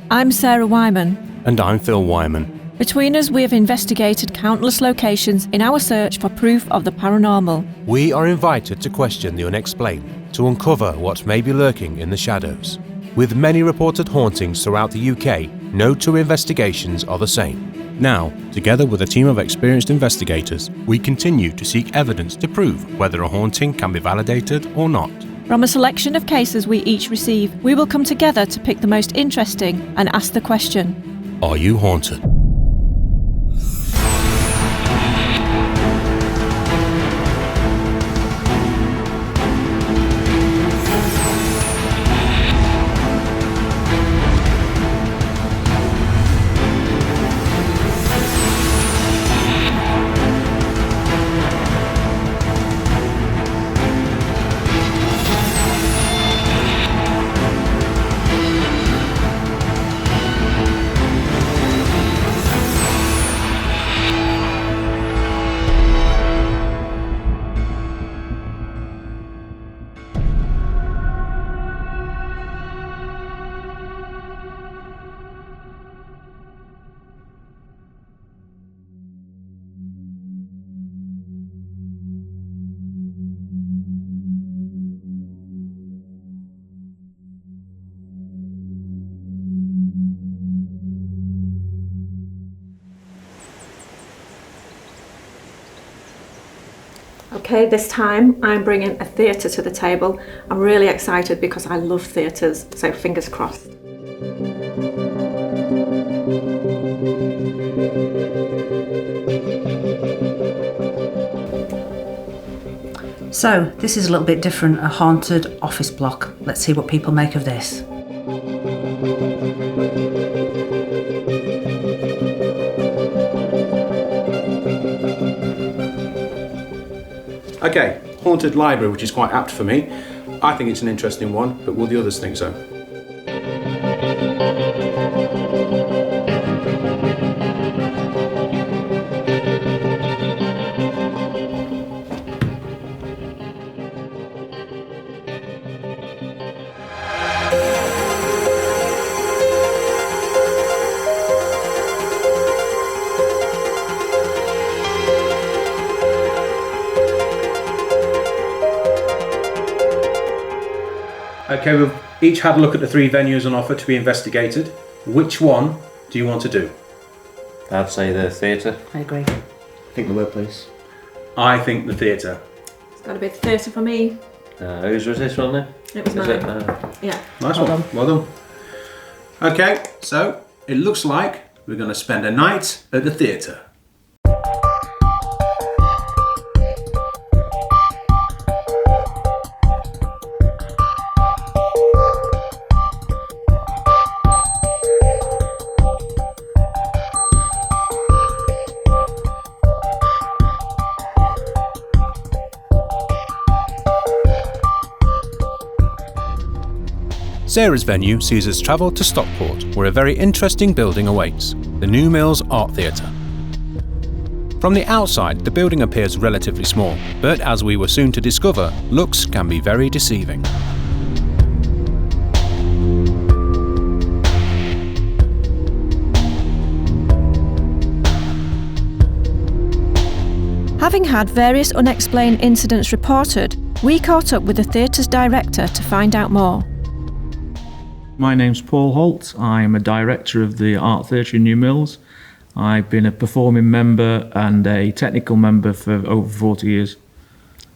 I'm Sara Whyman. And I'm Phil Whyman. Between us, we have investigated countless locations in our search for proof of the paranormal. We are invited to question the unexplained, to uncover what may be lurking in the shadows. With many reported hauntings throughout the UK, no two investigations are the same. Now, together with a team of experienced investigators, we continue to seek evidence to prove whether a haunting can be validated or not. From a selection of cases we each receive, we will come together to pick the most interesting and ask the question: Are you haunted? Okay, this time I'm bringing a theatre to the table. I'm really excited because I love theatres, so fingers crossed. So, this is a little bit different, a haunted office block. Let's see what people make of this. Okay, haunted library, which is quite apt for me. I think it's an interesting one, but will the others think so? Okay, we've each had a look at the 3 venues on offer to be investigated. Which one do you want to do? I'd say the theatre. I agree. I think the workplace. I think the theatre. It's got to be the theatre for me. Whose was this one then? It was Is mine. it? Yeah. Nice one. Well done. Okay, so it looks like we're going to spend a night at the theatre. Sara's venue sees us travel to Stockport, where a very interesting building awaits, the New Mills Art Theatre. From the outside, the building appears relatively small, but as we were soon to discover, looks can be very deceiving. Having had various unexplained incidents reported, we caught up with the theatre's director to find out more. My name's Paul Holt. I'm a director of the Art Theatre in New Mills. I've been a performing member and a technical member for over 40 years.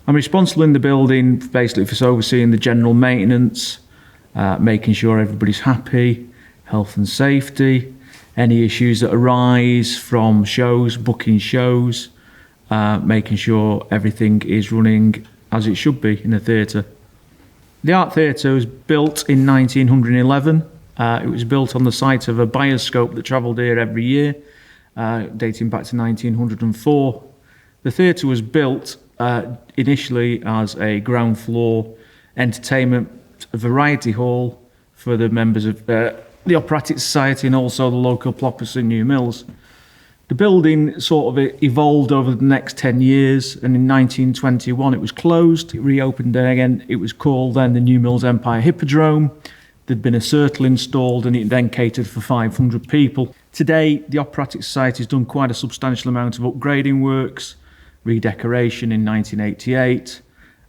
I'm responsible in the building basically for overseeing the general maintenance, making sure everybody's happy, health and safety, any issues that arise from shows, booking shows, making sure everything is running as it should be in a theatre. The Art Theatre was built in 1911. It was built on the site of a bioscope that travelled here every year, dating back to 1904. The theatre was built initially as a ground floor entertainment variety hall for the members of the Operatic Society and also the local ploppers in New Mills. The building sort of evolved over the next 10 years, and in 1921 it was closed. It reopened again. It was called then the New Mills Empire Hippodrome. There'd been a circle installed and it then catered for 500 people. Today, the Operatic Society has done quite a substantial amount of upgrading works, redecoration in 1988,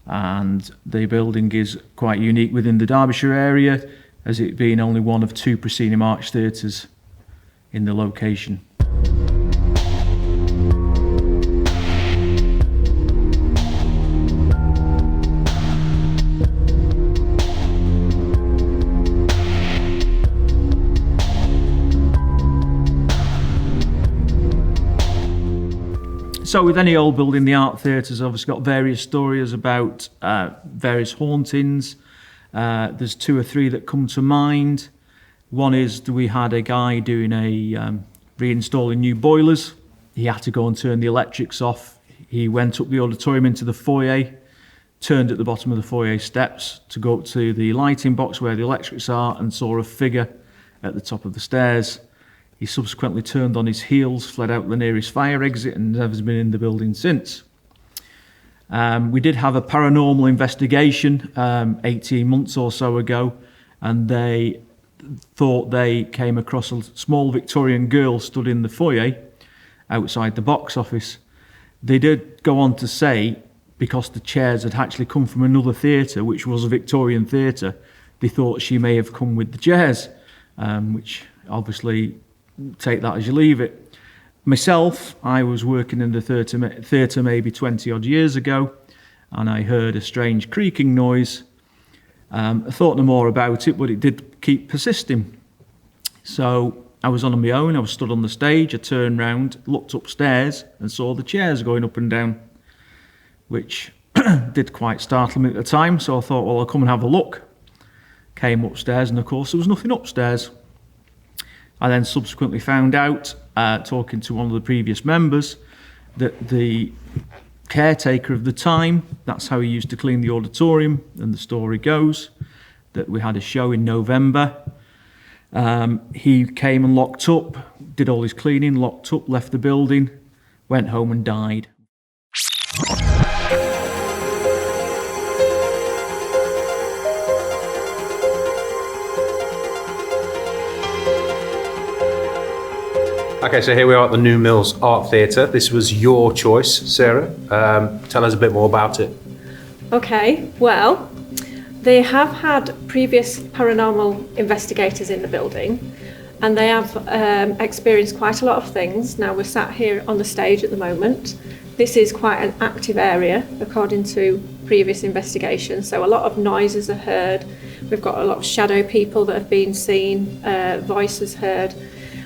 and the building is quite unique within the Derbyshire area, as it being only one of 2 proscenium arch theatres in the location. So with any old building, the art theatre's obviously got various stories about various hauntings. There's 2 or 3 that come to mind. One is that we had a guy doing reinstalling new boilers. He had to go and turn the electrics off. He went up the auditorium into the foyer, turned at the bottom of the foyer steps to go up to the lighting box where the electrics are, and saw a figure at the top of the stairs. He subsequently turned on his heels, fled out the nearest fire exit, and never been in the building since. We did have a paranormal investigation 18 months or so ago, and they thought they came across a small Victorian girl stood in the foyer outside the box office. They did go on to say, because the chairs had actually come from another theatre, which was a Victorian theatre, they thought she may have come with the chairs, which obviously take that as you leave it. Myself, I was working in the theatre maybe 20 odd years ago, and I heard a strange creaking noise. I thought no more about it, but it did keep persisting. So I was on my own, I was stood on the stage, I turned round, looked upstairs and saw the chairs going up and down, which did quite startle me at the time, so I thought, well, I'll come and have a look. Came upstairs, and of course there was nothing upstairs. I then subsequently found out, talking to one of the previous members, that the caretaker of the time, that's how he used to clean the auditorium, and the story goes that we had a show in November. He came and locked up, did all his cleaning, locked up, left the building, went home and died. Okay, so here we are at the New Mills Art Theatre. This was your choice, Sarah. Tell us a bit more about it. Okay, well, they have had previous paranormal investigators in the building, and they have experienced quite a lot of things. Now we're sat here on the stage at the moment. This is quite an active area according to previous investigations, so a lot of noises are heard. We've got a lot of shadow people that have been seen, voices heard,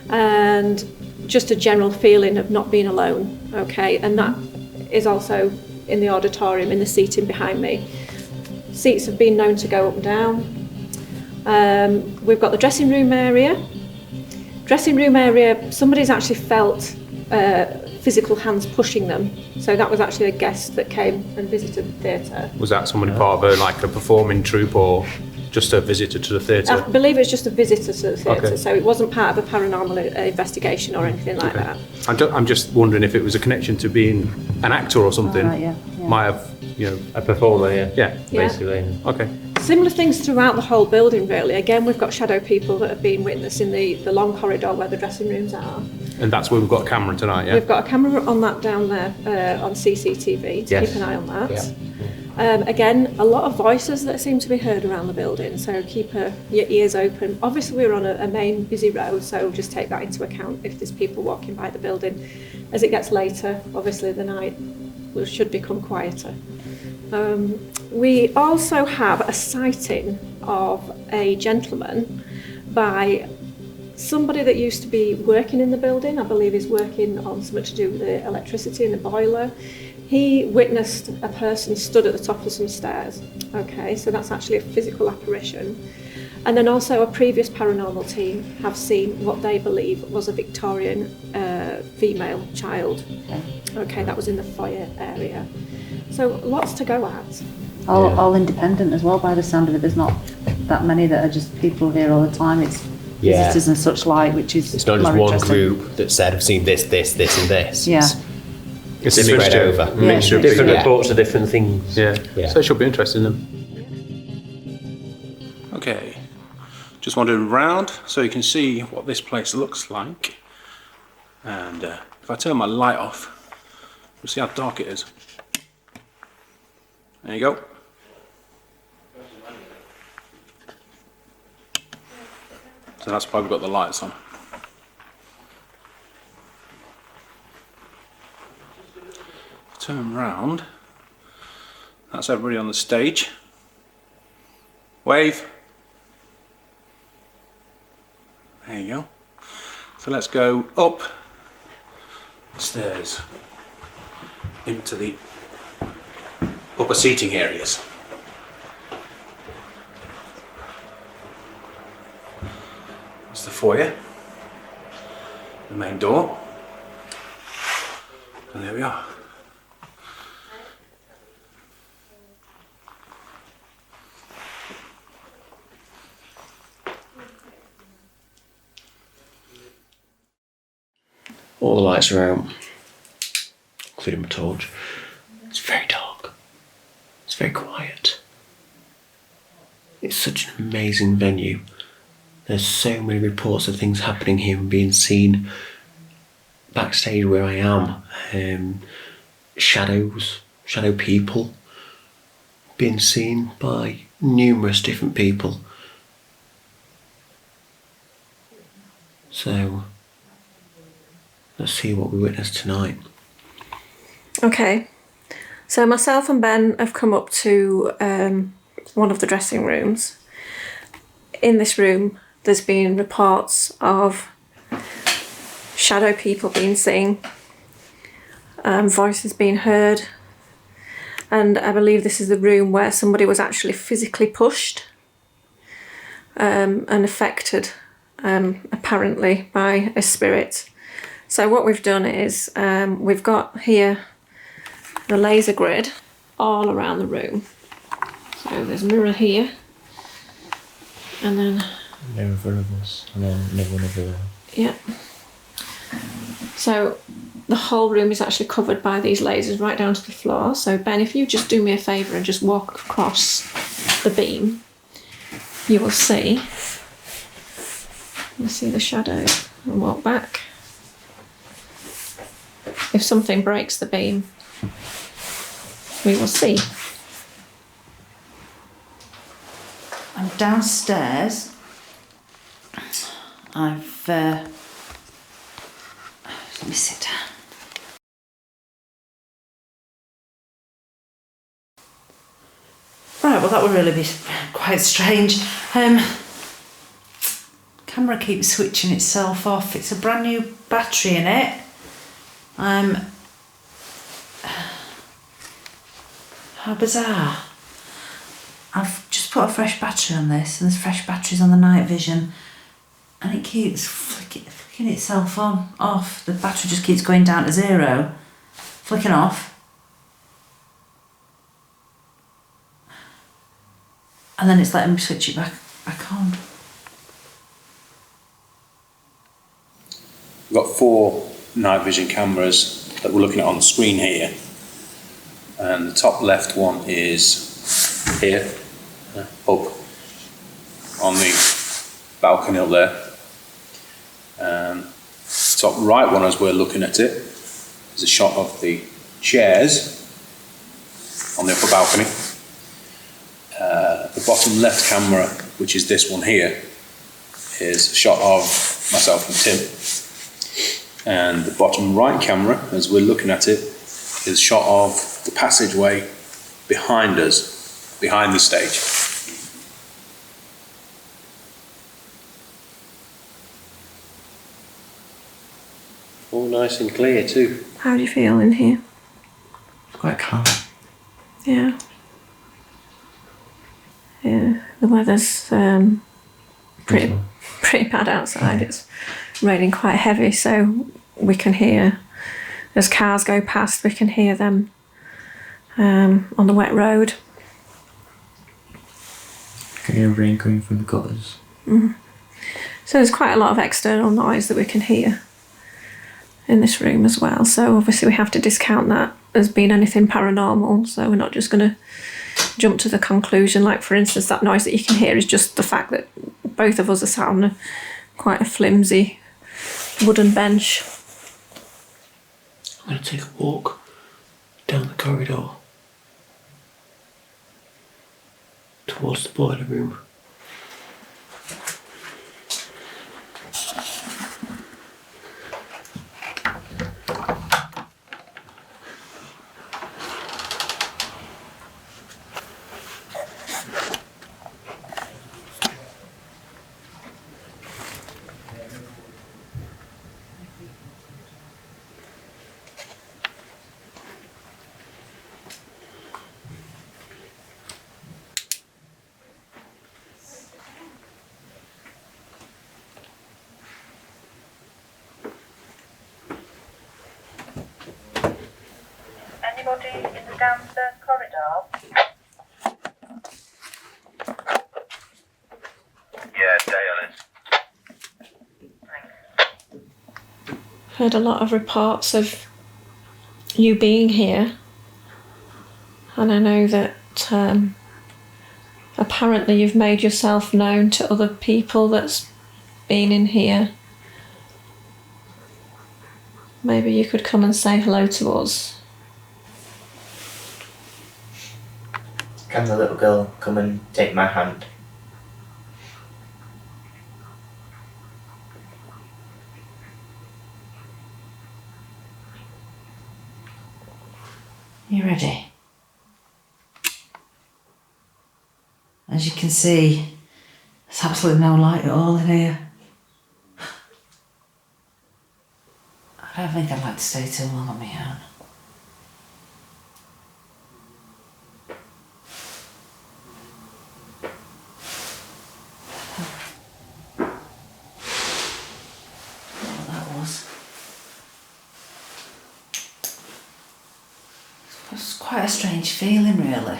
and just a general feeling of not being alone, okay? And that is also in the auditorium, in the seating behind me. Seats have been known to go up and down. We've got the dressing room area. Dressing room area, somebody's actually felt physical hands pushing them. So that was actually a guest that came and visited the theatre. Was that somebody part of a performing troupe, or just a visitor to the theatre? I believe it's just a visitor to the theatre, Okay. so it wasn't part of a paranormal investigation or anything like that. I'm just wondering if it was a connection to being an actor or something. Right, yeah. Might have, A performer, yeah. Yeah. Basically. Okay. Similar things throughout the whole building, really. Again, we've got shadow people that have been witnessing the long corridor where the dressing rooms are. And that's where we've got a camera tonight, yeah? We've got a camera on that down there on CCTV to Yes. keep an eye on that. Yeah. Again, a lot of voices that seem to be heard around the building, so keep your ears open. Obviously, we're on a main busy road, so just take that into account if there's people walking by the building. As it gets later, obviously the night should become quieter. We also have a sighting of a gentleman by somebody that used to be working in the building. I believe he's working on something to do with the electricity in the boiler. He witnessed a person stood at the top of some stairs. Okay, so that's actually a physical apparition. And then also a previous paranormal team have seen what they believe was a Victorian female child. Okay, that was in the foyer area. So lots to go at. All independent as well, by the sound of it. There's not that many that are just people here all the time. It's visitors and such like, which is It's not just more one interesting. group that said, I've seen this, this, this and this. Yeah. It's Spread a mixture, over. mixture of Different Yeah. reports of different things. Yeah. Yeah. So it should be interesting then. Okay. Just wandering around so you can see what this place looks like. And if I turn my light off, you'll see how dark it is. There you go. So that's why we've got the lights on. Turn round. That's everybody on the stage. Wave. There you go. So let's go up the stairs into the upper seating areas. That's the foyer, the main door, and there we are. All the lights are out, including my torch. It's very dark. It's very quiet. It's such an amazing venue. There's so many reports of things happening here and being seen backstage where I am. Shadows, shadow people, being seen by numerous different people. So, let's see what we witnessed tonight. Okay, so myself and Ben have come up to one of the dressing rooms. In this room, there's been reports of shadow people being seen, voices being heard, and I believe this is the room where somebody was actually physically pushed and affected, apparently, by a spirit. So what we've done is we've got here the laser grid all around the room. So there's a mirror here, and then Mirror in front of us, and then another one over there. yeah. So the whole room is actually covered by these lasers right down to the floor. So Ben, if you just do me a favour and just walk across the beam, you will see. You'll see the shadow and walk back. If something breaks the beam, we will see. I'm downstairs. Let me sit down. Right, well that would really be quite strange. Camera keeps switching itself off. It's a brand new battery in it. How bizarre. I've just put a fresh battery on this, and there's fresh batteries on the night vision, and it keeps flicking itself on, off. The battery just keeps going down to 0, flicking off, and then it's letting me switch it back on. We've got 4 night vision cameras that we're looking at on the screen here, and the top left one is here, up on the balcony up there, and the top right one, as we're looking at it, is a shot of the chairs on the upper balcony. The bottom left camera, which is this one here, is a shot of myself and Tim. And the bottom right camera, as we're looking at it, is a shot of the passageway behind us, behind the stage. All nice and clear too. How do you feel in here? It's quite calm. Yeah. Yeah, the weather's pretty bad outside. It's raining quite heavy, so we can hear, as cars go past, we can hear them on the wet road. I can hear rain coming from the gutters. So there's quite a lot of external noise that we can hear in this room as well. So obviously we have to discount that as being anything paranormal. So we're not just going to jump to the conclusion, like for instance that noise that you can hear is just the fact that both of us are sat on quite a flimsy wooden bench. I'm going to take a walk down the corridor towards the boiler room. Anybody in the downstairs corridor? Yeah, Dale is. Thanks. Heard a lot of reports of you being here, and I know that apparently you've made yourself known to other people that's been in here. Maybe you could come and say hello to us. Can the little girl come and take my hand? You ready? As you can see, there's absolutely no light at all in here. I don't think I'd like to stay too long on my own. What that was. It was quite a strange feeling, really.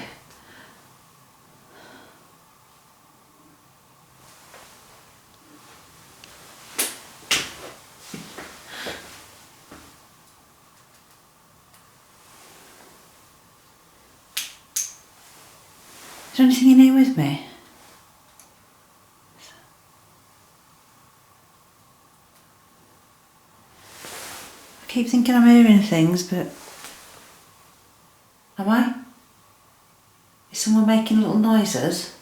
Is there anything in here with me? I keep thinking I'm hearing things, but am I? Is someone making little noises?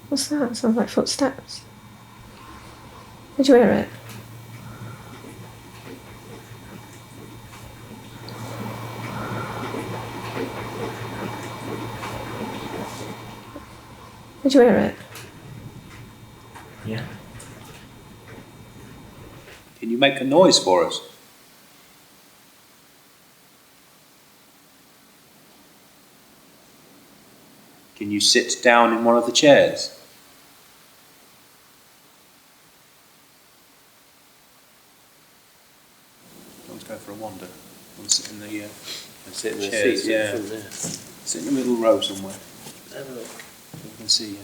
What's that? Sounds like footsteps. Did you hear it? Did you hear it? Yeah. Can you make a noise for us? Can you sit down in one of the chairs? Let's go for a wander. We'll sit in the Sit in the chairs, seats yeah. from there. Sit in the middle row somewhere. Have a look. We can see you.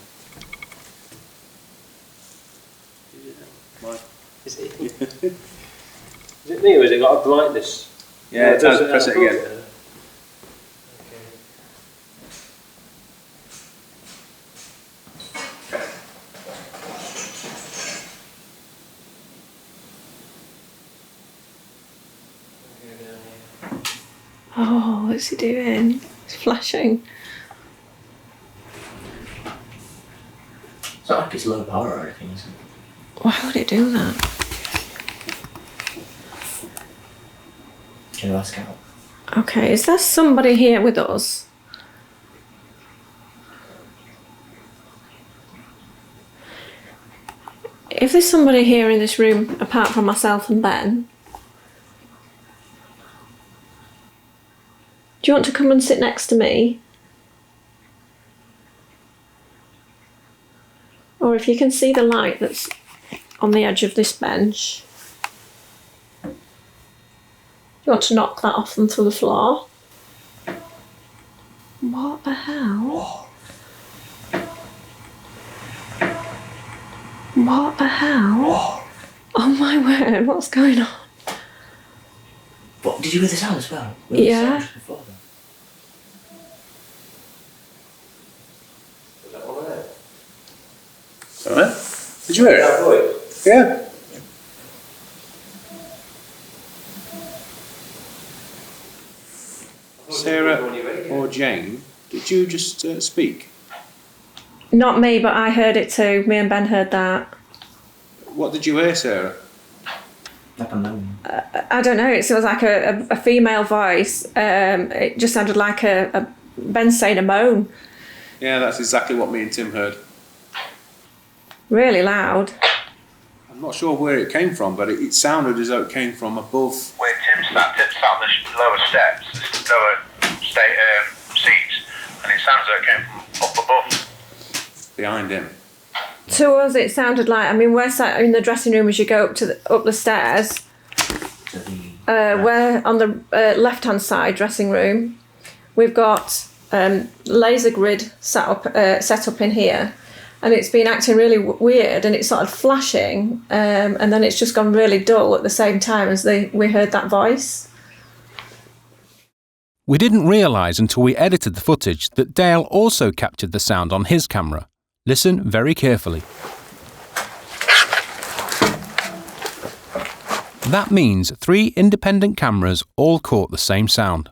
Mike? Is it me or has it got a brightness? Yeah, it does. Press it again. Okay. Oh, what's he doing? He's flashing. It's not like it's low power or anything, is it? Why would it do that? Can you ask out? Okay, is there somebody here with us? If there's somebody here in this room apart from myself and Ben, do you want to come and sit next to me? Or if you can see the light that's on the edge of this bench, do you want to knock that off onto the floor? What the hell? What the hell? Oh my word, what's going on? What, did you hear the sound as well? Yeah. Before then? Alright. Did you hear it? Yeah. Sarah or Jane, did you just speak? Not me, but I heard it too. Me and Ben heard that. What did you hear, Sarah? Like a moan. I don't know. It was like a female voice. It just sounded like a Ben saying a moan. Yeah, that's exactly what me and Tim heard. Really loud. I'm not sure where it came from, but it sounded as though it came from above. Where Tim's sat on the lower steps, the lower seats, and it sounds like it came from up above. Behind him. To us, it sounded like. I mean, we're sat in the dressing room as you go up the stairs. To the We're on the left-hand side dressing room. We've got laser grid set up in here, and it's been acting really weird, and it's sort of flashing, and then it's just gone really dull at the same time as we heard that voice. We didn't realise until we edited the footage that Dale also captured the sound on his camera. Listen very carefully. That means 3 independent cameras all caught the same sound.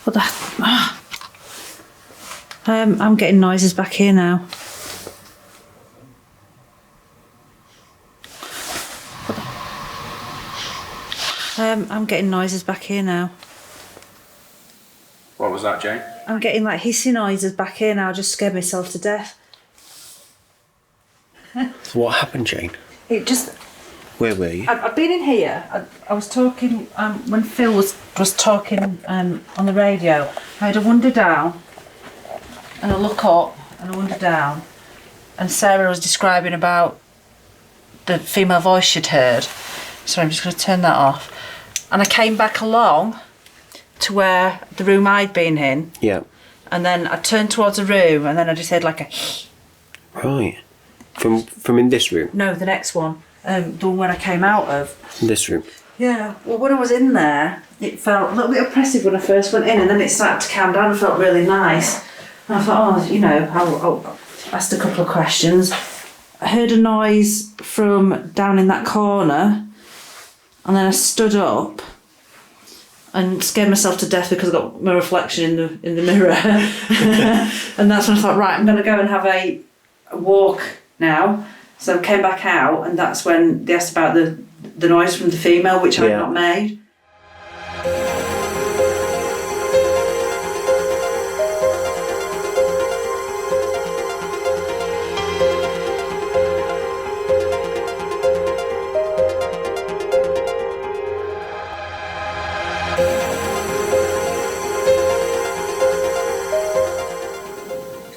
What the... I'm getting noises back here now. I'm getting noises back here now. What was that, Jane? I'm getting like hissing noises back here now. I just scared myself to death. So what happened, Jane? It just... Where were you? I've been in here. I was talking when Phil was talking on the radio. I had a wander down and a look up and a wander down, and Sarah was describing about the female voice she'd heard. Sorry, I'm just going to turn that off. And I came back along to where the room I'd been in. Yeah. And then I turned towards a room, and then I just heard like a... Right. From in this room? No, the next one. The one where I came out of. In this room? Yeah. Well, when I was in there, it felt a little bit oppressive when I first went in, and then it started to calm down and felt really nice. And I thought, I'll ask a couple of questions. I heard a noise from down in that corner, and then I stood up and scared myself to death because I got my reflection in the mirror. And that's when I thought, right, I'm going to go and have a walk now. So I came back out, and that's when they asked about the noise from the female, which I'd not made.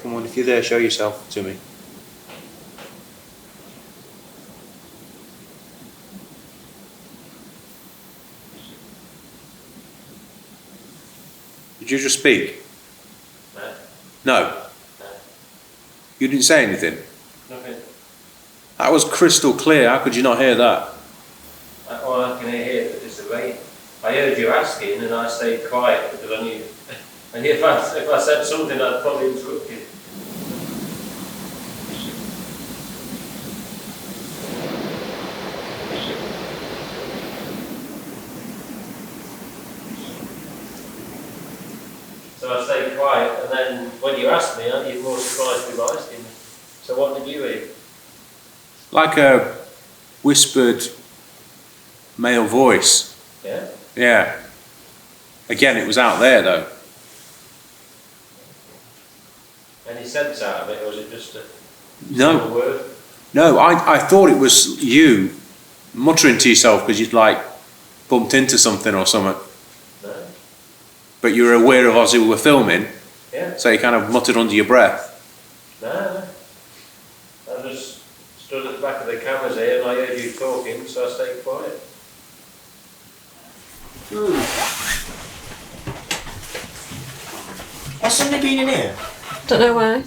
Come on, if you're there, show yourself to me. Did you just speak? No. You didn't say anything? Nothing. That was crystal clear. How could you not hear that? All I can hear is the rain. I heard you asking and I stayed quiet because I knew. And if I said something, I'd probably interrupt you. So I stayed quiet, and then when you asked me, you're more surprised with my asking. So what did you hear? Like a whispered male voice. Yeah? Yeah. Again, it was out there though. Any sense out of it, or was it just a No. word? No, I thought it was you muttering to yourself because you'd like bumped into something or something. No. But you were aware of us who were filming, Yeah? so you kind of muttered under your breath. No. I just stood at the back of the cameras here and I heard you talking, so I stayed quiet. Has somebody been in here? Don't know why.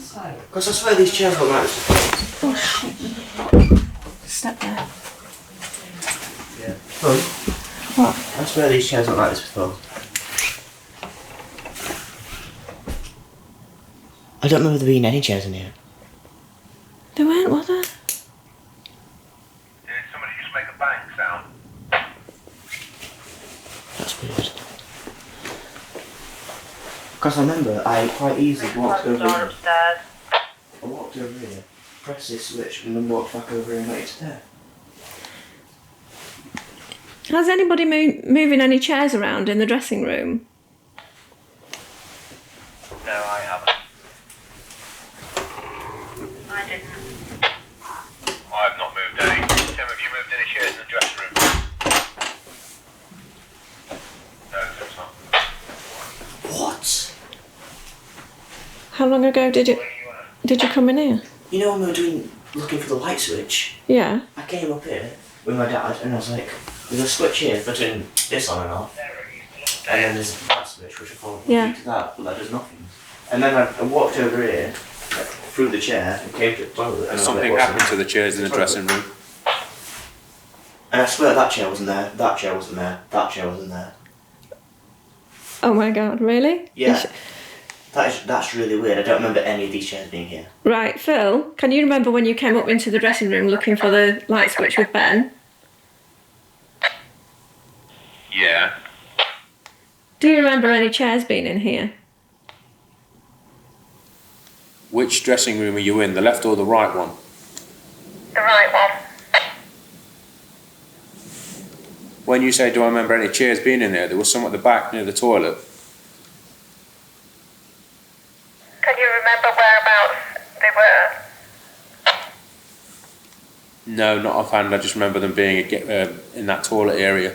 Because I swear these chairs look like this. Oh shit. Step there. Look, What? I swear these chairs look like this before. I don't remember there being any chairs in here. There weren't, was there? Did somebody just make a bang sound? That's weird. Because I remember I quite easily walked over here. upstairs. I walked over here, pressed this switch, and then walked back over here and went there. Has anybody moving any chairs around in the dressing room? No, I haven't. I didn't. I've not moved any. Tim, have you moved any chairs in the dressing room? No, Tim's not. What? How long ago did you come in here? You know when we were looking for the light switch? Yeah. I came up here with my dad and I was like, there's a switch here for turning this on and off. And then there's a light switch which I thought, Yeah. to that, but that does nothing. And then I walked over here, through the chair, and came to the toilet. And Something happened to the chairs in the dressing room. And I swear that chair wasn't there, that chair wasn't there, that chair wasn't there. Oh my God, really? Yeah. That's really weird. I don't remember any of these chairs being here. Right, Phil, can you remember when you came up into the dressing room looking for the light switch with Ben? Yeah. Do you remember any chairs being in here? Which dressing room are you in, the left or the right one? The right one. When you say, do I remember any chairs being in there was some at the back near the toilet. Can you remember whereabouts they were? No, not offhand, I just remember them being in that toilet area.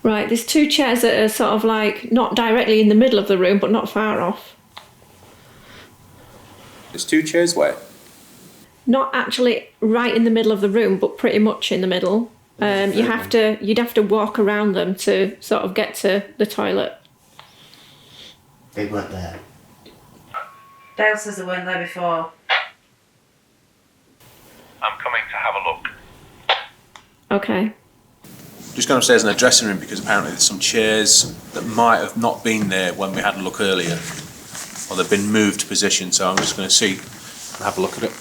Right, there's two chairs that are sort of like not directly in the middle of the room, but not far off. There's two chairs where? Not actually right in the middle of the room, but pretty much in the middle. You'd have to walk around them to sort of get to the toilet. They weren't there. Dale says they weren't there before. I'm coming to have a look. Okay. Just gone upstairs in the dressing room because apparently there's some chairs that might have not been there when we had a look earlier. Or they've been moved position, so I'm just going to see and have a look at it.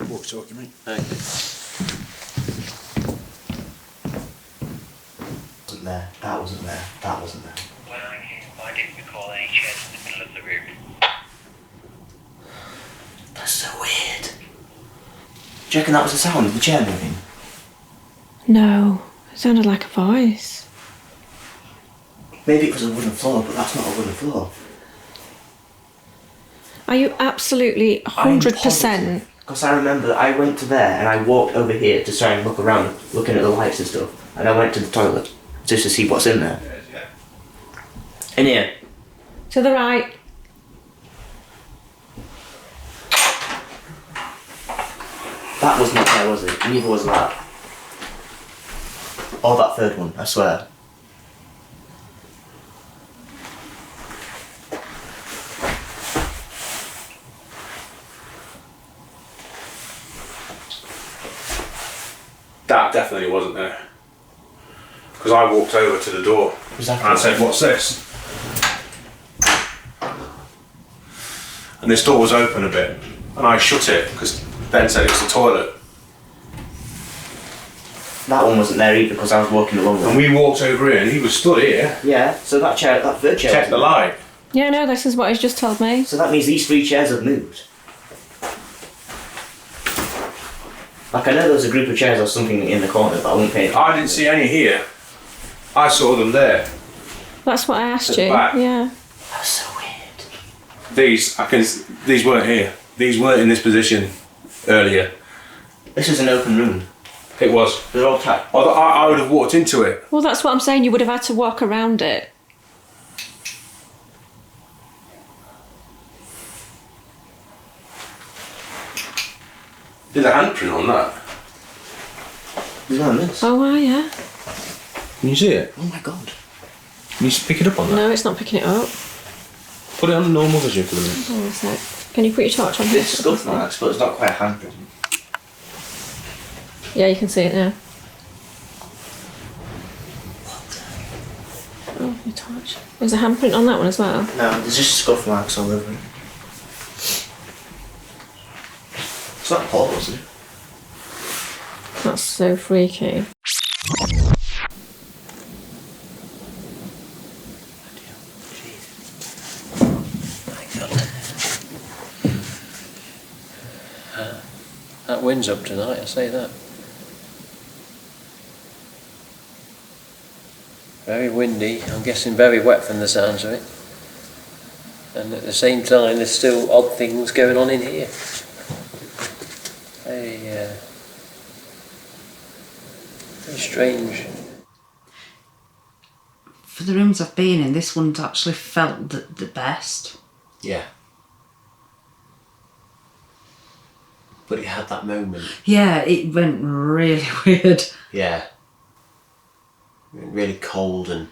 Walkie-talkie, mate. Wasn't there, that wasn't there, that wasn't there. When I came, I didn't recall any chairs in the middle of the room. That's so weird. Do you reckon that was the sound of the chair moving? No, it sounded like a voice. Maybe it was a wooden floor, but that's not a wooden floor. Are you absolutely 100%? Because I remember I went to there and I walked over here to try and look around, looking at the lights and stuff. And I went to the toilet just to see what's in there. In here. To the right. That was not there, was it? Neither was that. Or that third one, I swear. That definitely wasn't there. Because I walked over to the door Exactly. and I said, what's this? And this door was open a bit. And I shut it because Ben said it was the toilet. That one wasn't there either because I was walking along And there. we walked over here and he was stood here. Yeah, so that chair, that third chair. Checked the wasn't there. light. Yeah, no, this is what he's just told me. So that means these three chairs have moved. Like I know there was a group of chairs or something in the corner, but I wouldn't pay attention. I didn't see any here. I saw them there. That's what I asked At the you. back. Yeah. That's so weird. These weren't here. These weren't in this position earlier. This is an open room. It was. They're all tight. I would have walked into it. Well, that's what I'm saying. You would have had to walk around it. There's a handprint on that. There's none of this. Oh, well, yeah. Can you see it? Oh my god. Can you pick it up on that? No, it's not picking it up. Put it on normal vision for the minute. Hang on a sec. Can you put your torch on here? It's scuffed marks, but it's not quite a handprint. Yeah, you can see it now. There's a handprint on that one as well. No, there's just scuff marks all over it. It's not Paul, is it? That's so freaky. That wind's up tonight, I say that. Very windy, I'm guessing very wet from the sounds of it. And at the same time, there's still odd things going on in here. Very strange. For the rooms I've been in, this one's actually felt the best. Yeah. But it had that moment. Yeah, it went really weird. Yeah. Really cold and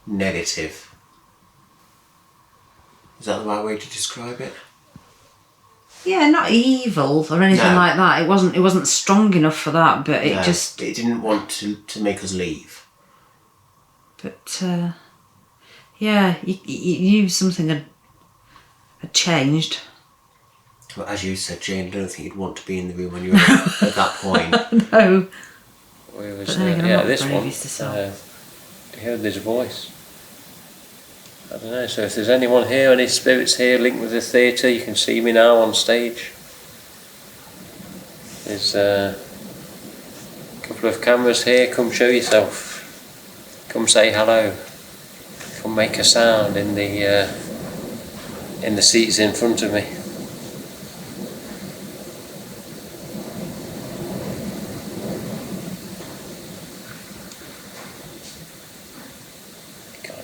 negative. Is that the right way to describe it? Yeah, not evil or anything No. like that. It wasn't strong enough for that, but it No, just. It didn't want to make us leave. But yeah, you knew something had changed. Well, as you said, Jane, I don't think you'd want to be in the room when you were at that point. No. We was, But then again, I'm not this brave one, used to self. you heard this voice. I don't know, so if there's anyone here, any spirits here linked with the theatre, you can see me now on stage. There's a couple of cameras here, come show yourself. Come say hello. Come make a sound in the seats in front of me.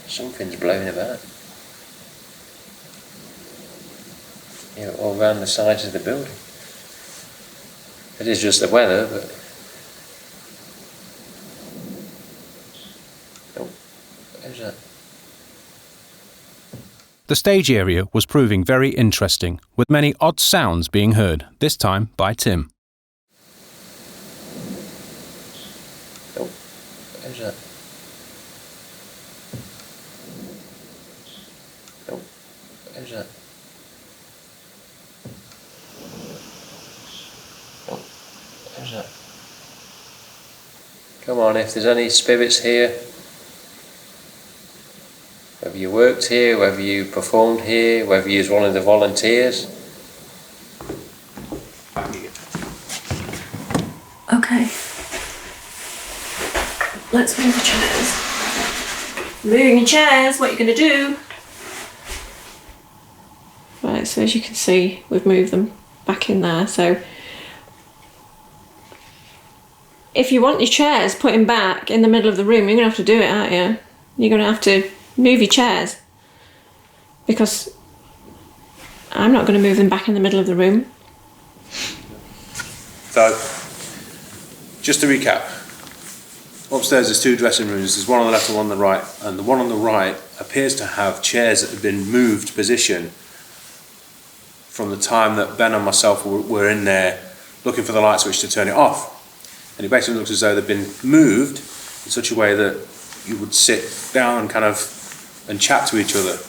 Something's blowing about. Yeah, all around the sides of the building. It is just the weather, but... Oh, who's that? The stage area was proving very interesting, with many odd sounds being heard, this time by Tim. Oh, who's that? Oh, who's that? Oh, who's that? Come on, if there's any spirits here, whether you worked here, whether you performed here, whether you was one of the volunteers. Okay. Let's move the chairs. Moving your chairs, what are you going to do? Right, so as you can see, we've moved them back in there. So if you want your chairs putting back in the middle of the room, you're going to have to do it, aren't you? You're going to have to move your chairs, because I'm not going to move them back in the middle of the room. So, just to recap, upstairs there's two dressing rooms, there's one on the left and one on the right, and the one on the right appears to have chairs that have been moved position from the time that Ben and myself were in there looking for the light switch to turn it off. And it basically looks as though they've been moved in such a way that you would sit down and kind of and chat to each other.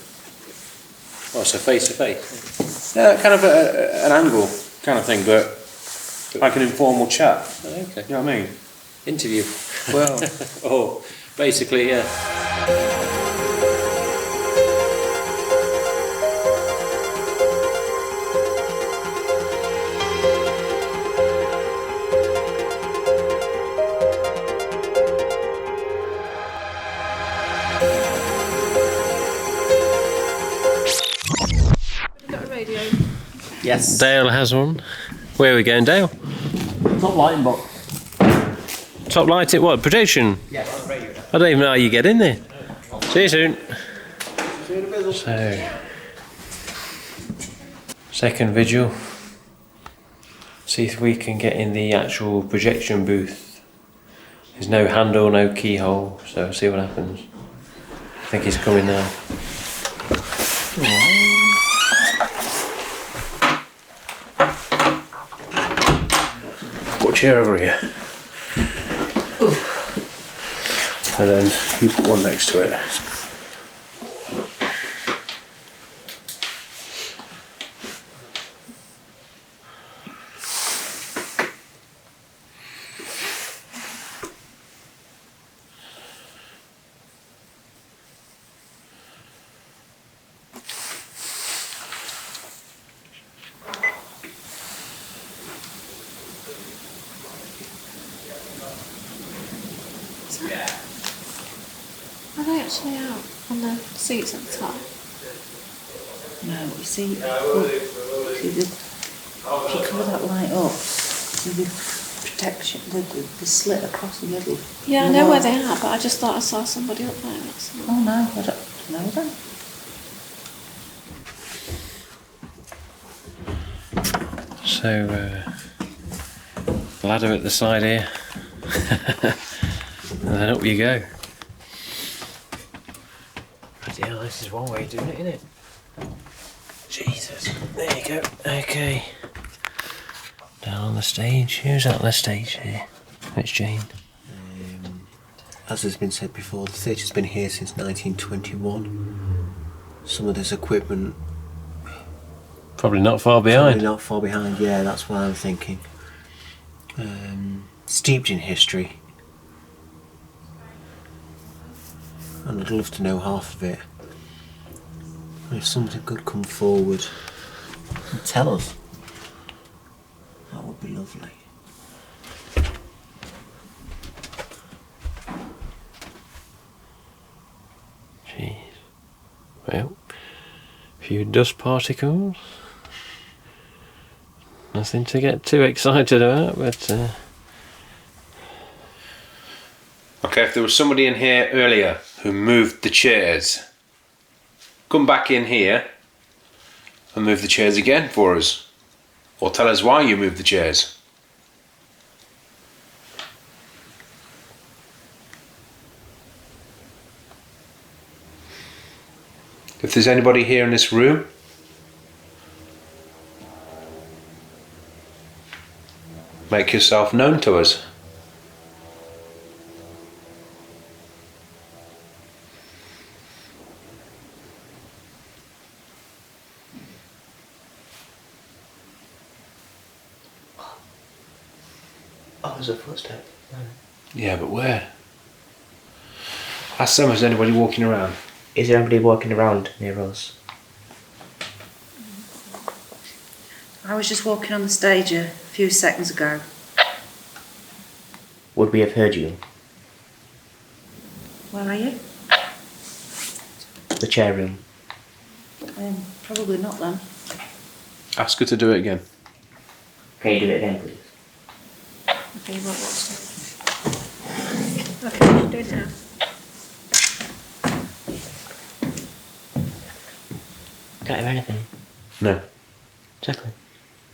Oh, so face to face. Yeah, kind of an angle kind of thing, but like an informal chat. Okay. You know what I mean? Interview. Well, Oh, basically, yeah. Got a radio. Yes. Dale has one. Where are we going, Dale? Not lighting, but. Top lighting, what, projection? Yes. I don't even know how you get in there. See you soon. So, second vigil. See if we can get in the actual projection booth. There's no handle, no keyhole, so see what happens. I think he's coming now. Put a chair over here. And then you put one next to it. Are they actually out on the seats at the top? No, you see, if you cover that light up, see the protection, the slit across the middle. Yeah, I know where they are, but I just thought I saw somebody up there. That's all. Oh no, I don't know them. So, ladder at the side here, and then up you go. Yeah, this is one way of doing it, isn't it? Jesus, there you go. Okay, down on the stage. Who's out on the stage here? It's Jane. As has been said before, the theatre's been here since 1921. Some of this equipment Probably not far behind. probably not far behind. Yeah, that's what I'm thinking. Steeped in history. And I'd love to know half of it. If something could come forward and tell us, that would be lovely. Jeez. Well, a few dust particles. Nothing to get too excited about, but... Okay, if there was somebody in here earlier who moved the chairs, come back in here and move the chairs again for us. Or tell us why you moved the chairs. If there's anybody here in this room, make yourself known to us. Oh, there's a footstep. Yeah, but where? Ask them, is anybody walking around? Is there anybody walking around near us? I was just walking on the stage a few seconds ago. Would we have heard you? Where are you? The chair room. Probably not then. Ask her to do it again. Can you do it again, please? Okay, you won't watch that. Okay, you can do it now. Can't hear anything. No. Exactly.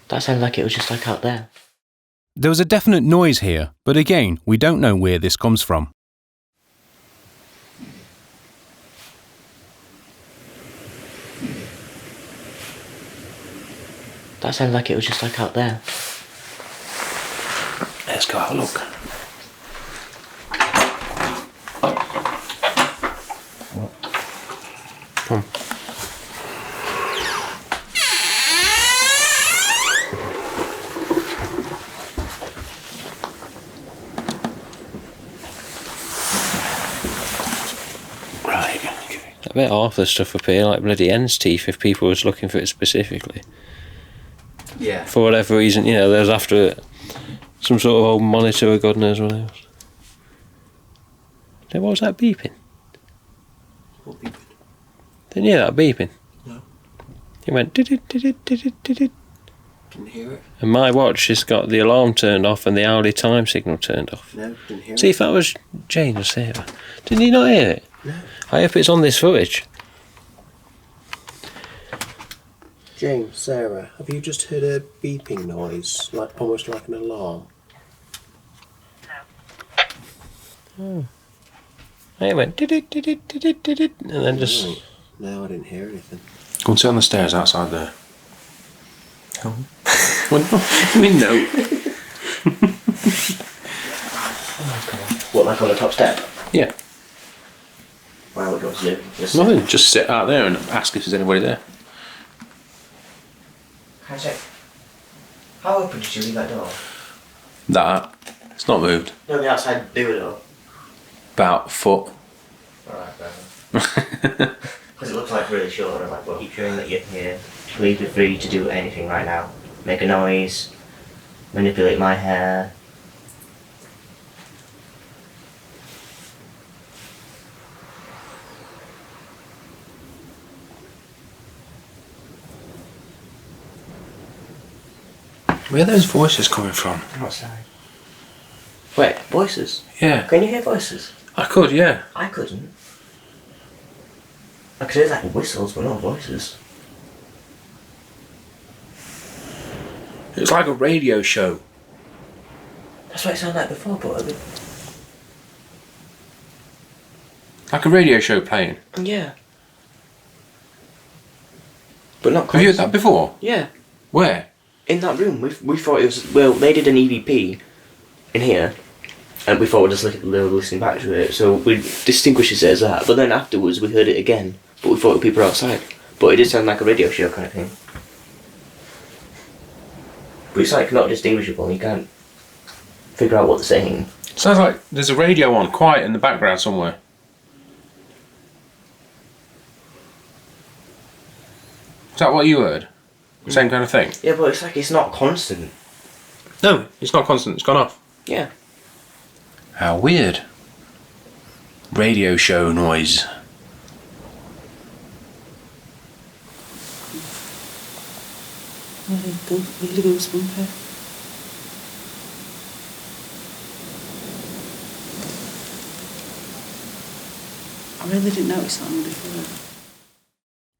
That sounded like it was just like out there. There was a definite noise here, but again, we don't know where this comes from. That sounded like it was just like out there. Let's go have a look. Come. Right. Okay. I bet half the stuff up here, like bloody hen's teeth, if people was looking for it specifically. Yeah. For whatever reason, you know, there's after some sort of old monitor or God knows what else. Then what was that beeping? What beeping? Didn't you hear that beeping? No. It went did. Didn't hear it. And my watch has got the alarm turned off and the hourly time signal turned off. No, didn't hear See it. if that was Jane or Sara. Didn't you not hear it? No. I hope it's on this footage. James, Sarah, have you just heard a beeping noise, like almost like an alarm? And it went did, and then just... Right. No, I didn't hear anything. Go and sit on the stairs outside there. Oh. What? I mean, no. What, like on the top step? Yeah. Why would you want to do? Just Nothing. Just sit out there and ask if there's anybody there. Can I check? How open did you leave that door? That. It's not moved. No, the outside door door. About a foot. Alright, because it looks like really short, and I'm like, well, keep showing that you're here. Please be free to do anything right now. Make a noise, manipulate my hair. Where are those voices coming from? Outside. Wait, voices? Yeah. Can you hear voices? I could, yeah. I couldn't. I could hear like whistles, but not voices. It's like a radio show. That's what it sounded like before, but Like a radio show playing. yeah. But not Have you heard constant. that before? Yeah. Where? In that room, we thought it was, well, they did an EVP in here, and we thought they were listening back to it, so we distinguished it as that, but then afterwards we heard it again, but we thought people were outside. But it did sound like a radio show kind of thing. But it's like not distinguishable, you can't figure out what they're saying. Sounds like there's a radio on, quiet in the background somewhere. Is that what you heard? Same kind of thing? Yeah, but it's like it's not constant. No, it's not constant, it's gone off. Yeah. How weird. Radio show noise. Really goosebumpy. I really didn't notice that one before.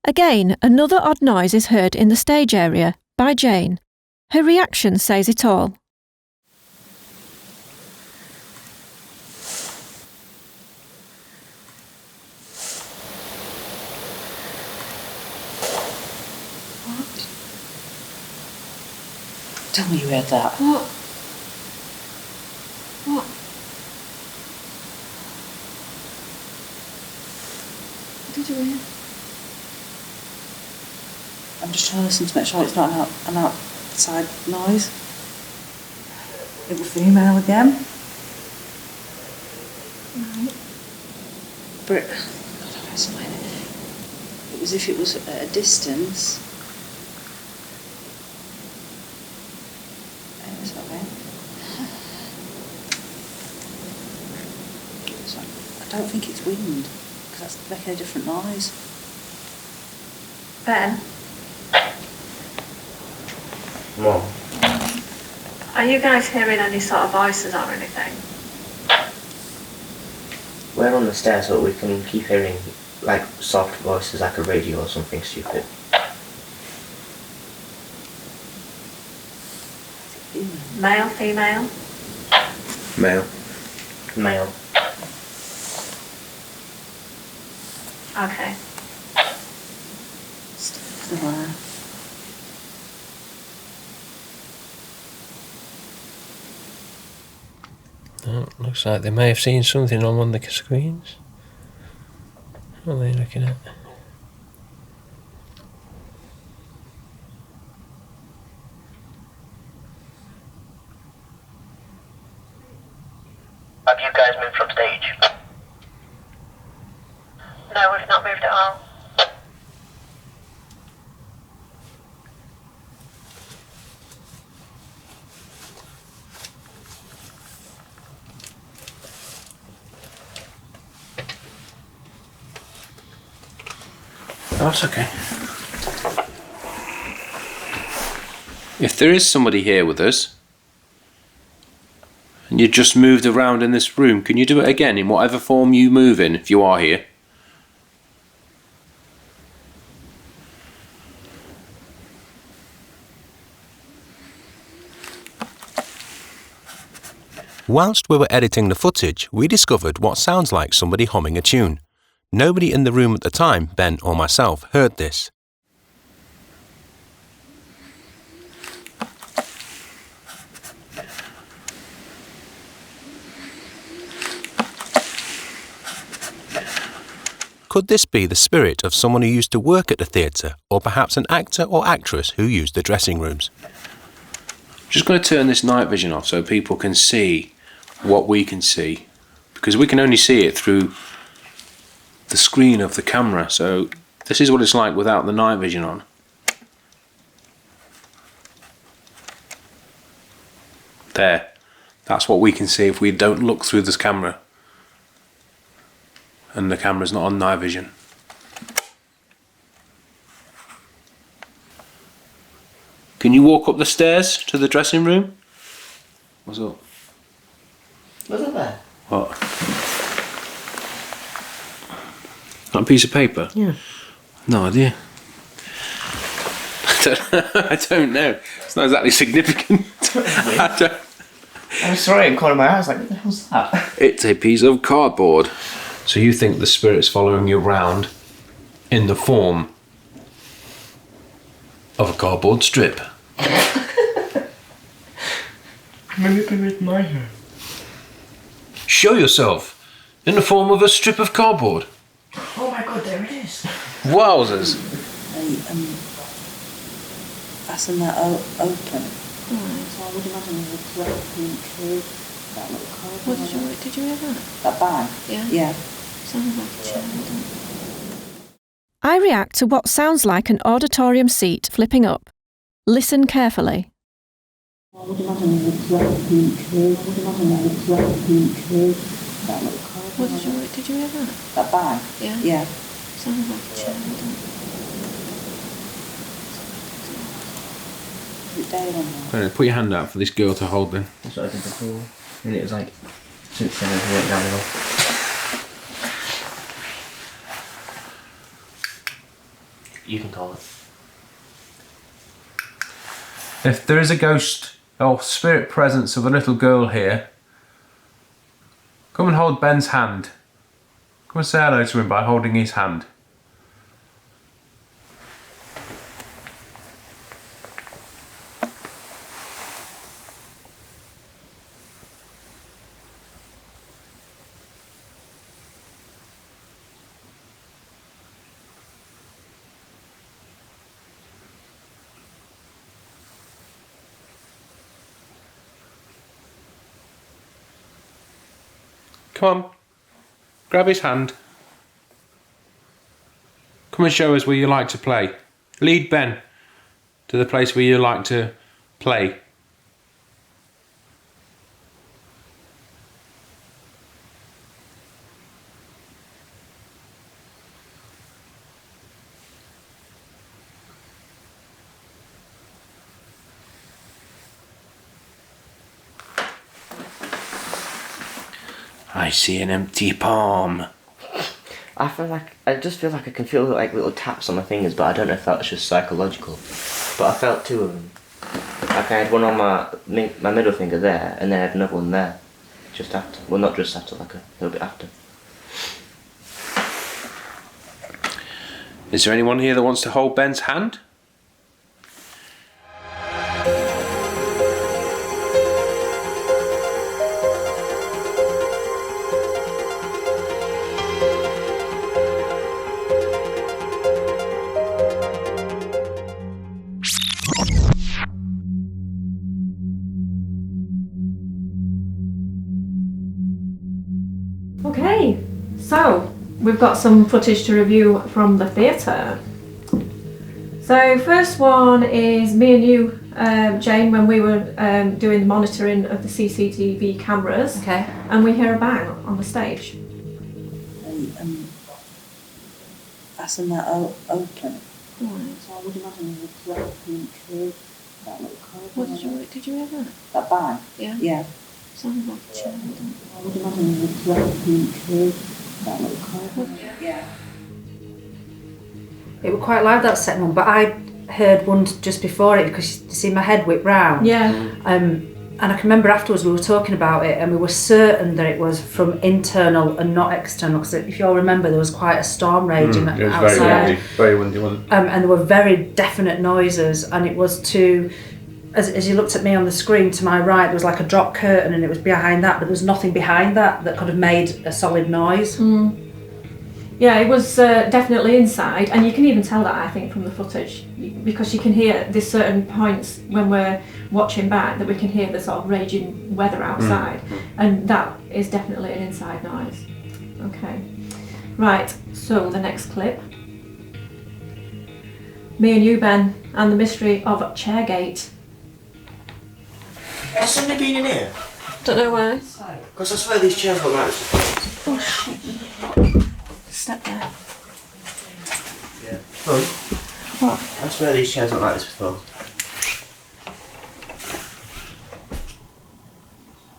Again, another odd noise is heard in the stage area by Jane. Her reaction says it all. What? Tell me you heard that. What? What? What did you hear? I'm just trying to listen to make sure it's not an outside noise. It was female again. Right. But, God, how do I explain it? It was if it was at a distance. And it's like, so I don't think it's wind, because that's making a different noise. Ben, Mom. are you guys hearing any sort of voices or anything? We're on the stairs, but we can keep hearing like soft voices like a radio or something stupid. Male, female? Male. Male. Okay. Still Oh, looks like they may have seen something on one of the screens. What are they looking at? Have you guys moved from stage? No, we've not moved at all. That's okay. If there is somebody here with us, and you just moved around in this room, can you do it again in whatever form you move in if you are here? Whilst we were editing the footage, we discovered what sounds like somebody humming a tune. Nobody in the room at the time, Ben or myself, heard this. Could this be the spirit of someone who used to work at the theatre, or perhaps an actor or actress who used the dressing rooms? I'm just going to turn this night vision off so people can see what we can see, because we can only see it through the screen of the camera. So this is what it's like without the night vision on. There, that's what we can see if we don't look through this camera and the camera's not on night vision. Can you walk up the stairs to the dressing room? What's up? What's up there? What? That piece of paper? Yeah. No idea. I don't know. It's not exactly significant. I saw it in the corner of my eye. I was like, what the hell's that? It's a piece of cardboard. So you think the spirit's following you around in the form of a cardboard strip? Manipulate my hair. Show yourself in the form of a strip of cardboard. Oh my god, there it is. Wowzers. Fasten that open. So I would imagine there's a thread through that little corridor. Did you hear that? That bag? Yeah. Yeah. Sounded like a chair, doesn't it? I react to what sounds like an auditorium seat flipping up. Listen carefully. I would imagine there's a thread through. That little corridor. Did you hear that? That bag? Yeah. Yeah. Sounded like a chair, doesn't it? Is it day on there? Put your hand out for this girl to hold then. That's what I did before. And it was like, since then I've worked downhill. You can call it. If there is a ghost or spirit presence of a little girl here, come and hold Ben's hand. Come and say hello to him by holding his hand. Come on, grab his hand. Come and show us where you like to play. Lead Ben to the place where you like to play. I see an empty palm. I just feel like I can feel like little taps on my fingers, but I don't know if that's just psychological. But I felt two of them. Like I had one on my middle finger there, and then I had another one there, just after. Well, not just after, like a little bit after. Is there anyone here that wants to hold Ben's hand? Okay, so we've got some footage to review from the theatre. So first one is me and you, Jane, when we were doing the monitoring of the CCTV cameras. Okay. And we hear a bang on the stage. Fasten that open. So I would imagine there's a thread through that little corridor. Did you hear that? That bag? Yeah. Yeah. Sounded like a chair, doesn't it? I would imagine there's a thread through that little corridor. Yeah. It was quite loud, that second one, but I heard one just before it because you see my head whip round. Yeah. And I can remember afterwards we were talking about it and we were certain that it was from internal and not external, because if you all remember there was quite a storm raging outside. Very windy, wasn't it? And there were very definite noises, and it was as you looked at me on the screen to my right, there was like a drop curtain and it was behind that, but there was nothing behind that could have made a solid noise. Yeah, it was definitely inside, and you can even tell that, I think, from the footage, because you can hear there's certain points when we're watching back that we can hear the sort of raging weather outside, and that is definitely an inside noise. Okay, right, so the next clip. Me and you, Ben, and the mystery of Chairgate. Has somebody been in here? Don't know why. Because I swear these chairs look like this. Oh shit. Step there. Yeah. Oh. What? I swear these chairs look like this before.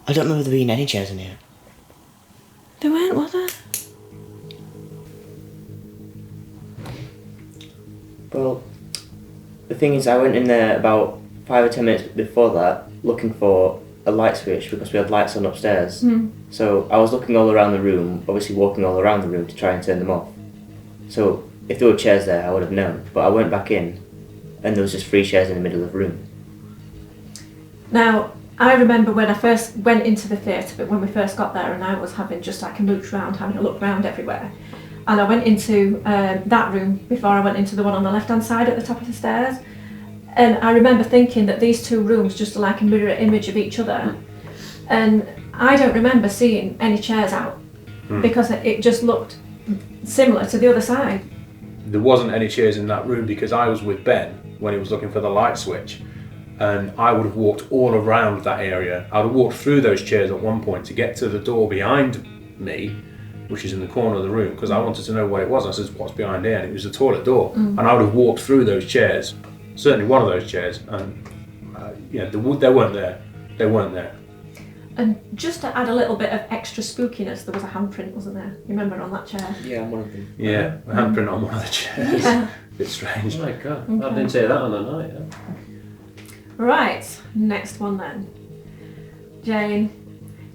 I don't remember there being any chairs in here. There weren't, was there? Well, the thing is, I went in there about 5 or 10 minutes before that, looking for a light switch because we had lights on upstairs. So I was looking all around the room, obviously walking all around the room to try and turn them off. So if there were chairs there, I would have known. But I went back in, and there was just 3 chairs in the middle of the room. Now, I remember when I first went into the theatre, but when we first got there, and I was having just like a mooch round, having a look round everywhere. And I went into that room before I went into the one on the left-hand side at the top of the stairs. And I remember thinking that these 2 rooms just are like a mirror image of each other. And I don't remember seeing any chairs out because it just looked similar to the other side. There wasn't any chairs in that room because I was with Ben when he was looking for the light switch. And I would have walked all around that area. I would have walked through those chairs at one point to get to the door behind me, which is in the corner of the room, because I wanted to know what it was. I said, what's behind there? And it was the toilet door. And I would have walked through those chairs, certainly one of those chairs, and they weren't there. They weren't there. And just to add a little bit of extra spookiness, there was a handprint, wasn't there? You remember on that chair? Yeah, on one of them. Yeah, a handprint on one of the chairs. Yeah. A bit strange. Oh my God, I didn't say that on the night. Right, next one then. Jane,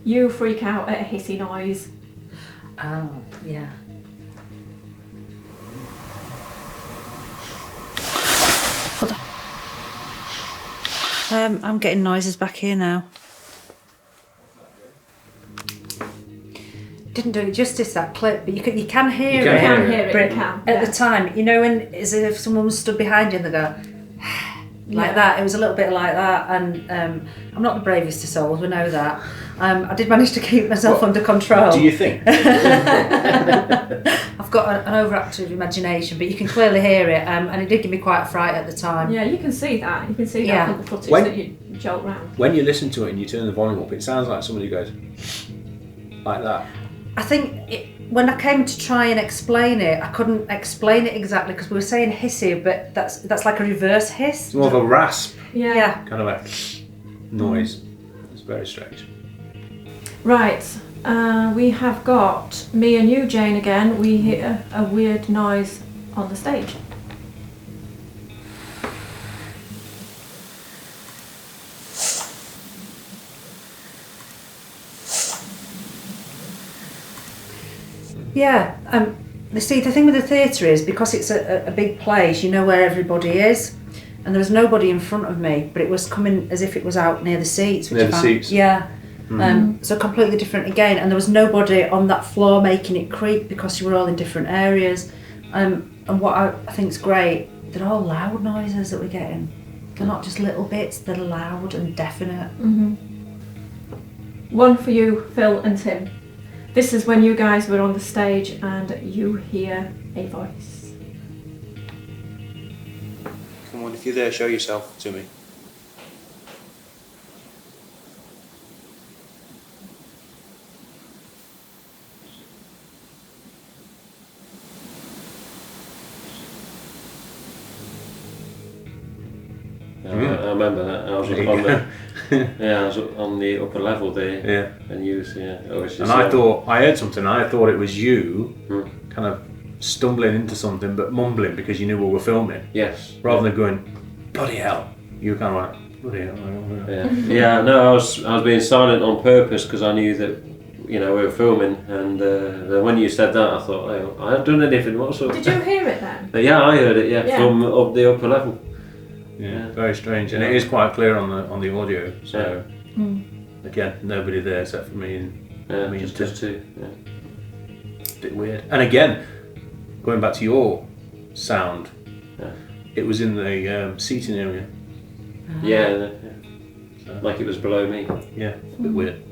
you freak out at a hissy noise. Oh, yeah. Hold on. I'm getting noises back here now. Didn't do it justice, that clip, but you can hear You it. can hear it, But you can, at the time, you know, when as if someone was stood behind you and they go like that. It was a little bit like that, and I'm not the bravest of souls, we know that. I did manage to keep myself under control. Do you think? I've got an overactive imagination, but you can clearly hear it, and it did give me quite a fright at the time. Yeah, you can see that. You can see Yeah. that from the footage When- that you jolt round. When you listen to it and you turn the volume up, it sounds like somebody goes like that. I think when I came to try and explain it, I couldn't explain it exactly because we were saying hissy, but that's like a reverse hiss. It's more of a rasp, Yeah. kind of a noise. It's very strange. Right, we have got me and you, Jane, again. We hear a weird noise on the stage. Yeah. See, the thing with the theatre is because it's a big place, you know where everybody is, and there was nobody in front of me, but it was coming as if it was out near the seats. Which Near I the found, seats. Yeah. So completely different again, and there was nobody on that floor making it creak because you were all in different areas. And what I think is great, they're all loud noises that we're getting. They're not just little bits, they're loud and definite. One for you, Phil and Tim. This is when you guys were on the stage and you hear a voice. Come on, if you're there, show yourself to me. I remember that. I was There you on go. I was on the upper level there. Yeah. And you was obviously. And I thought, I heard something, and I thought it was you Hmm. kind of stumbling into something but mumbling because you knew we were filming. Yes. Rather than going, bloody hell. You were kind of like, bloody hell. Yeah. Yeah. No, I was being silent on purpose because I knew that, we were filming, and then when you said that, I thought, oh, I haven't done anything whatsoever. Did you hear it then? Yeah, I heard it. Yeah. From up the upper level. Yeah, very strange. And it is quite clear on the audio. So, Hmm. again, nobody there except for me and me and Tim. just two. Yeah. Bit weird. And again, going back to your sound, it was in the seating area. Yeah. Like it was below me. Yeah, a bit weird.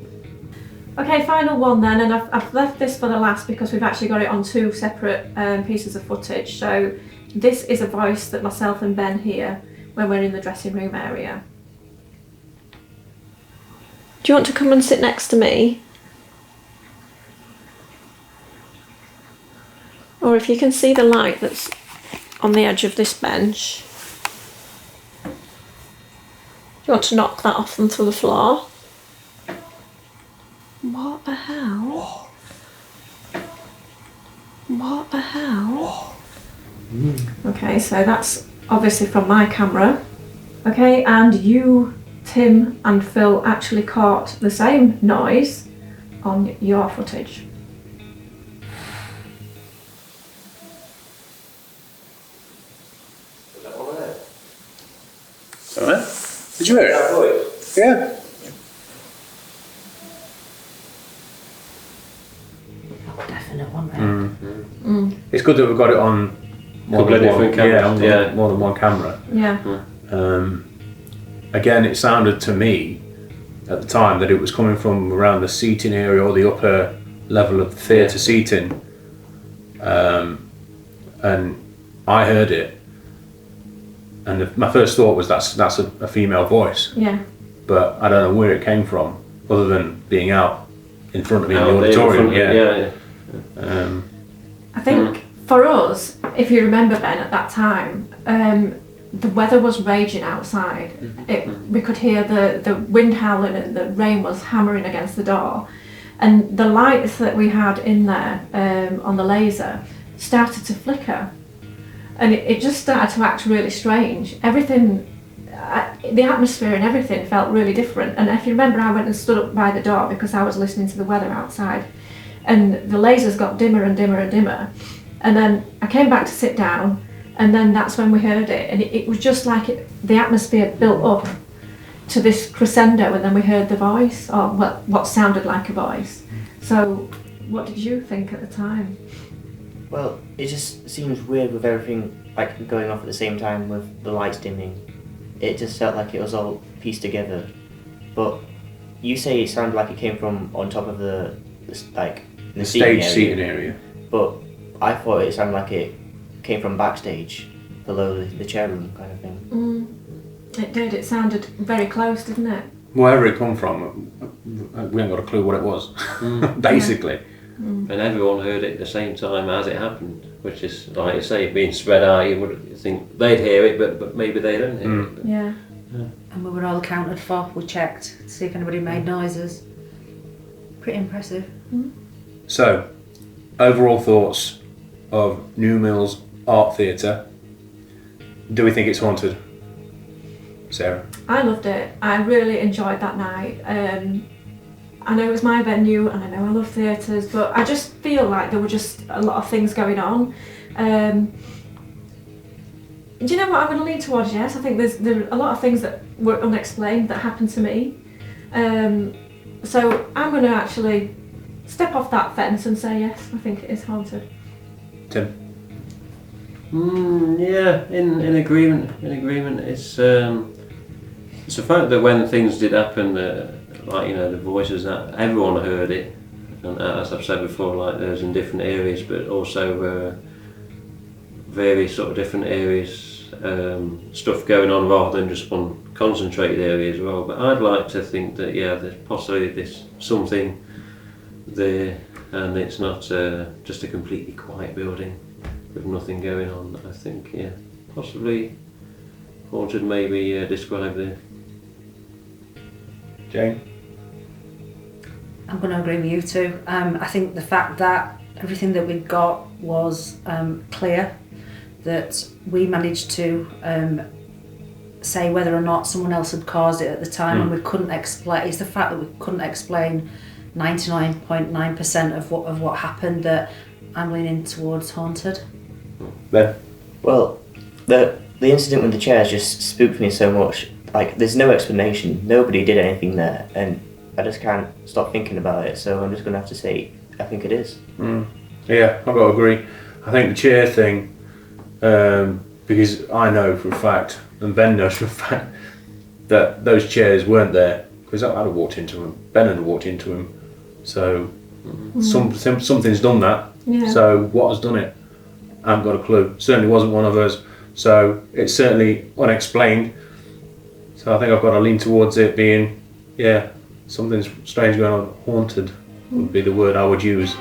Okay, final one then, and I've left this for the last because we've actually got it on 2 separate pieces of footage. So this is a voice that myself and Ben hear when we're in the dressing room area. Do you want to come and sit next to me? Or if you can see the light that's on the edge of this bench. Do you want to knock that off onto the floor? What the hell? What the hell? Okay, so that's obviously from my camera. Okay, and you, Tim and Phil actually caught the same noise on your footage. Alright. Did you hear it? Yeah. Definite one there. It's good that we've got it on more Couple of than one, different cameras, yeah, more than one camera. Yeah. Again, it sounded to me at the time that it was coming from around the seating area or the upper level of the theatre seating. And I heard it, and my first thought was that's a female voice. Yeah. But I don't know where it came from, other than being out in front of me in Out the there in auditorium. front of- yeah. I think for us, if you remember, Ben, at that time, the weather was raging outside. We could hear the wind howling and the rain was hammering against the door. And the lights that we had in there on the laser started to flicker. And it just started to act really strange. Everything, the atmosphere and everything felt really different. And if you remember, I went and stood up by the door because I was listening to the weather outside. And the lasers got dimmer and dimmer and dimmer. And then I came back to sit down, and then that's when we heard it. And it was just like the atmosphere built up to this crescendo, and then we heard the voice, or what sounded like a voice. So what did you think at the time? Well, it just seems weird with everything like going off at the same time with the lights dimming. It just felt like it was all pieced together. But you say it sounded like it came from on top of the stage seating area. But I thought it sounded like it came from backstage, below the chair room kind of thing. It did. It sounded very close, didn't it? Wherever it come from, we ain't got a clue what it was, basically. And everyone heard it at the same time as it happened, which is, like you say, being spread out, you would think they'd hear it, but maybe they don't hear it. But, Yeah. And we were all accounted for. We checked to see if anybody made noises. Pretty impressive. So, overall thoughts of New Mills Art Theatre. Do we think it's haunted? Sarah? I loved it. I really enjoyed that night. I know it was my venue, and I know I love theatres, but I just feel like there were just a lot of things going on. Do you know what I'm going to lean towards? Yes, I think there are a lot of things that were unexplained that happened to me. So I'm going to actually step off that fence and say yes, I think it is haunted. Tim? Yeah, in agreement. It's the fact that when things did happen, like, you know, the voices, that everyone heard it, and as I've said before, like there's in different areas, but also various sort of different areas, stuff going on rather than just one concentrated area as well. But I'd like to think that there's possibly this something there, and it's not just a completely quiet building with nothing going on. I think possibly haunted, maybe described there. Jane? I'm going to agree with you too. I think the fact that everything that we got was clear, that we managed to say whether or not someone else had caused it at the time, and we couldn't explain. It's the fact that we couldn't explain 99.9% of what happened that I'm leaning towards haunted. Ben? Well, the incident with the chairs just spooked me so much. Like, there's no explanation. Nobody did anything there, and I just can't stop thinking about it. So I'm just going to have to say, I think it is. Yeah, I've got to agree. I think the chair thing, because I know for a fact, and Ben knows for a fact, that those chairs weren't there, because I'd have walked into them. Ben had walked into them. So something's done that. Yeah. So what has done it? I haven't got a clue. Certainly wasn't one of us. So it's certainly unexplained. So I think I've got to lean towards it being, something's strange going on. Haunted would be the word I would use.